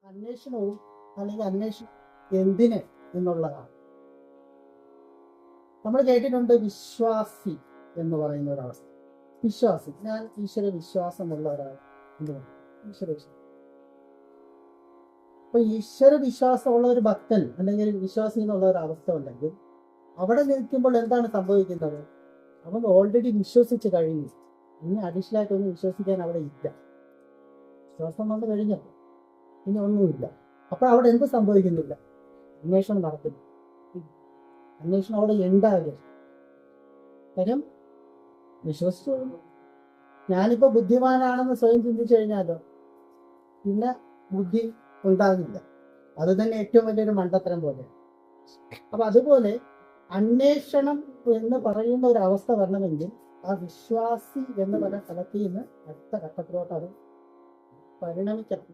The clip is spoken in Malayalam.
അന്വേഷണവും അല്ലെങ്കിൽ അന്വേഷണം എന്തിന് എന്നുള്ളതാണ്. നമ്മൾ കേട്ടിട്ടുണ്ട് വിശ്വാസി എന്ന് പറയുന്ന ഒരവസ്ഥ. വിശ്വാസി, ഞാൻ ഈശ്വര വിശ്വാസമുള്ള ഒരാൾ എന്ന് പറയും. ഈശ്വര വിശ്വാസം. അപ്പൊ ഈശ്വര വിശ്വാസമുള്ള ഒരു ഭക്തൻ അല്ലെങ്കിൽ വിശ്വാസി എന്നുള്ള ഒരു അവസ്ഥ ഉണ്ടെങ്കിൽ അവിടെ നിൽക്കുമ്പോൾ എന്താണ് സംഭവിക്കുന്നത്? അവൻ ഓൾറെഡി വിശ്വസിച്ച് കഴിഞ്ഞു. ഇനി അഡീഷണൽ ആയിട്ടൊന്നും വിശ്വസിക്കാൻ അവിടെ ഇല്ല. വിശ്വാസം വന്നു കഴിഞ്ഞപ്പോൾ ഇനി ഒന്നുമില്ല. അപ്പൊ അവിടെ എന്ത് സംഭവിക്കുന്നില്ല? അന്വേഷണം നടക്കുന്നു. അന്വേഷണം അവിടെ ഉണ്ടാകുക. കാര്യം വിശ്വസിച്ചു. ഞാനിപ്പോ ബുദ്ധിമാനാണെന്ന് സ്വയം ചിന്തിച്ചു കഴിഞ്ഞാലോ പിന്നെ ബുദ്ധി ഉണ്ടാകില്ല. അത് തന്നെ ഏറ്റവും വലിയൊരു മണ്ടത്തരം പോലെ. അപ്പൊ അതുപോലെ അന്വേഷണം എന്ന് പറയുന്ന ഒരു അവസ്ഥ വരണമെങ്കിൽ ആ വിശ്വാസി എന്ന് പറയുന്ന സ്ഥലത്തിൽ നിന്ന് അടുത്ത ഘട്ടത്തിലോട്ട് അത് പരിണമിക്കണം.